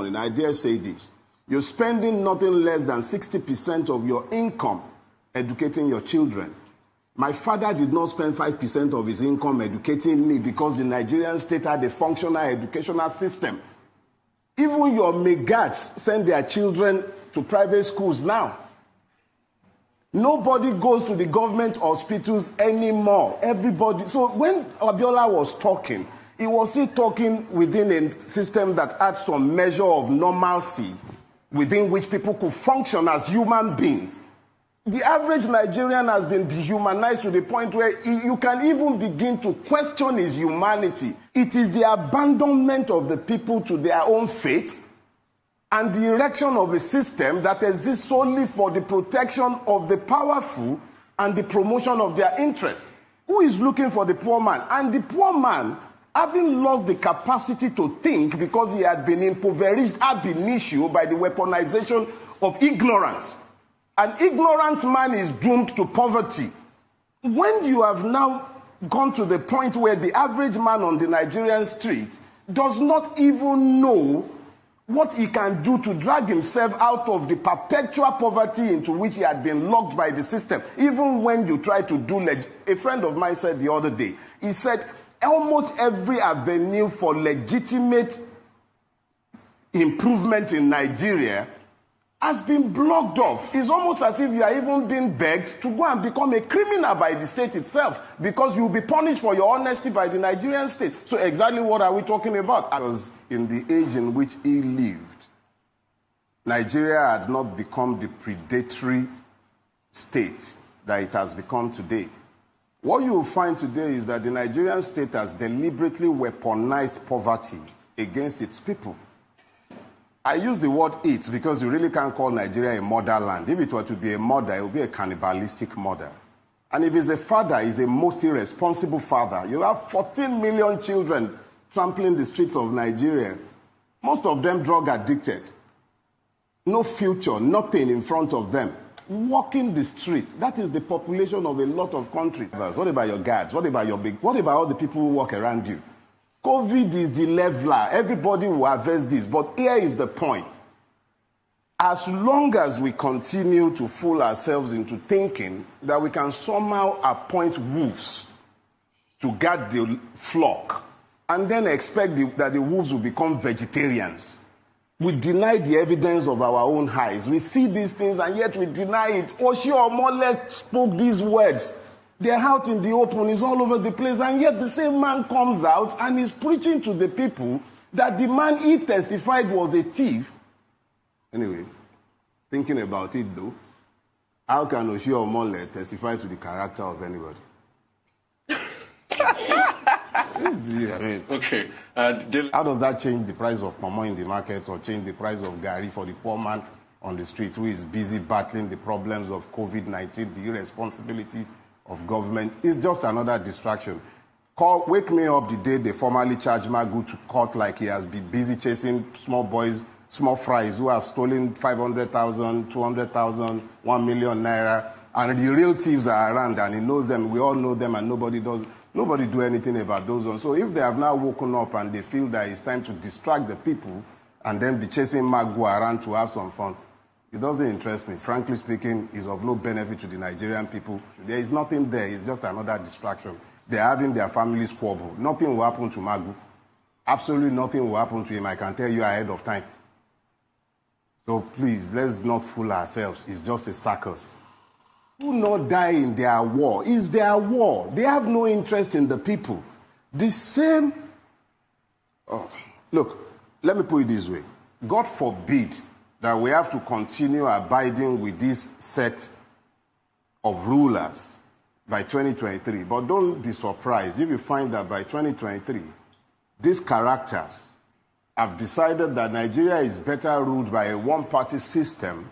morning, I dare say this. You're spending nothing less than 60% of your income educating your children. My father did not spend 5% of his income educating me because the Nigerian state had a functional educational system. Even your megads send their children to private schools now. Nobody goes to the government hospitals anymore. Everybody. So when Abiola was talking, he was still talking within a system that had some measure of normalcy within which people could function as human beings. The average Nigerian has been dehumanized to the point where you can even begin to question his humanity. It is the abandonment of the people to their own fate and the erection of a system that exists solely for the protection of the powerful and the promotion of their interest. Who is looking for the poor man? And the poor man, having lost the capacity to think because he had been impoverished ab initio by the weaponization of ignorance. An ignorant man is doomed to poverty. When you have now gone to the point where the average man on the Nigerian street does not even know what he can do to drag himself out of the perpetual poverty into which he had been locked by the system, even when you try to do... A friend of mine said the other day, he said, almost every avenue for legitimate improvement in Nigeria has been blocked off. It's almost as if you are even being begged to go and become a criminal by the state itself because you'll be punished for your honesty by the Nigerian state. So exactly what are we talking about? Because in the age in which he lived, Nigeria had not become the predatory state that it has become today. What you will find today is that the Nigerian state has deliberately weaponized poverty against its people. I use the word it because you really can't call Nigeria a motherland. If it were to be a mother, it would be a cannibalistic mother. And if it's a father, it's a most irresponsible father. You have 14 million children trampling the streets of Nigeria. Most of them drug addicted. No future, nothing in front of them. Walking the street. That is the population of a lot of countries. What about your guards? What about all the people who walk around you? COVID is the leveler. Everybody will harvest this. But here is the point. As long as we continue to fool ourselves into thinking that we can somehow appoint wolves to guard the flock and then expect that the wolves will become vegetarians, we deny the evidence of our own eyes. We see these things and yet we deny it. Oshie Omole spoke these words. They're out in the open, it's all over the place, and yet the same man comes out and is preaching to the people that the man he testified was a thief. Anyway, thinking about it though, how can Oshie Omole testify to the character of anybody? Okay. How does that change the price of pomo in the market or change the price of gari for the poor man on the street who is busy battling the problems of COVID-19, the irresponsibilities of government? It's just another distraction. Wake me up the day they formally charge Magu to court like he has been busy chasing small boys, small fries who have stolen 500,000, 200,000, 1 million naira, and the real thieves are around and he knows them. We all know them and nobody do anything about those ones. So if they have now woken up and they feel that it's time to distract the people and then be chasing Magu around to have some fun, it doesn't interest me. Frankly speaking, it's of no benefit to the Nigerian people. There is nothing there. It's just another distraction. They're having their family squabble. Nothing will happen to Magu. Absolutely nothing will happen to him. I can tell you ahead of time. So please, let's not fool ourselves. It's just a circus. Do not die in their war. It's their war. They have no interest in the people. The same... Look, let me put it this way. God forbid that we have to continue abiding with this set of rulers by 2023. But don't be surprised if you find that by 2023, these characters have decided that Nigeria is better ruled by a one-party system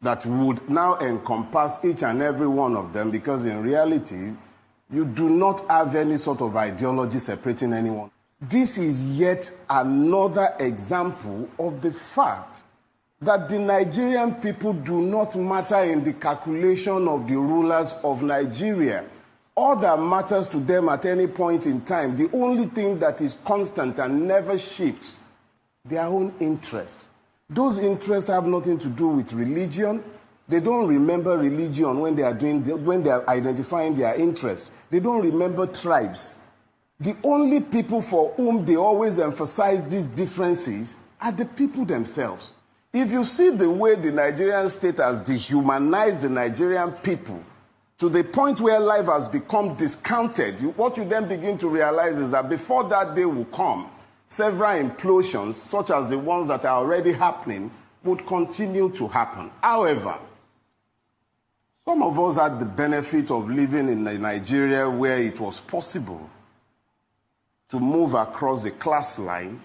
that would now encompass each and every one of them, because in reality, you do not have any sort of ideology separating anyone. This is yet another example of the fact that the Nigerian people do not matter in the calculation of the rulers of Nigeria. All that matters to them at any point in time, the only thing that is constant and never shifts, their own interests. Those interests have nothing to do with religion. They don't remember religion when they are identifying their interests. They don't remember tribes. The only people for whom they always emphasize these differences are the people themselves. If you see the way the Nigerian state has dehumanized the Nigerian people to the point where life has become discounted, what you then begin to realize is that before that day will come, several implosions, such as the ones that are already happening, would continue to happen. However, some of us had the benefit of living in Nigeria where it was possible to move across the class line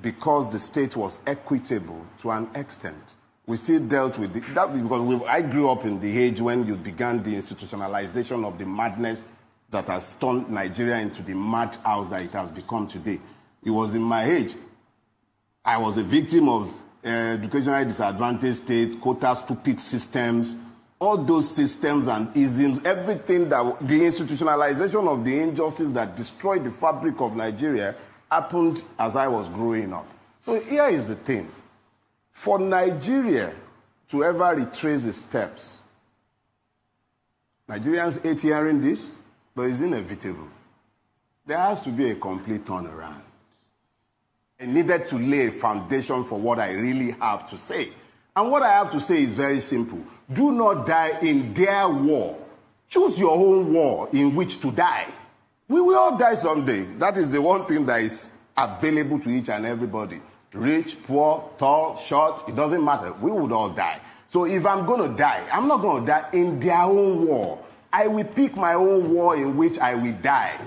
because the state was equitable to an extent. We still dealt with that because I grew up in the age when you began the institutionalization of the madness that has turned Nigeria into the madhouse that it has become today. It was in my age. I was a victim of educationally disadvantaged state, quota stupid systems, all those systems and isms, everything that the institutionalization of the injustice that destroyed the fabric of Nigeria happened as I was growing up. So here is the thing. For Nigeria to ever retrace its steps, Nigerians hate hearing this, but it's inevitable. There has to be a complete turnaround. I needed to lay a foundation for what I really have to say. And what I have to say is very simple. Do not die in their war. Choose your own war in which to die. We will all die someday. That is the one thing that is available to each and everybody. Rich, poor, tall, short, it doesn't matter. We would all die. So if I'm going to die, I'm not going to die in their own war. I will pick my own war in which I will die.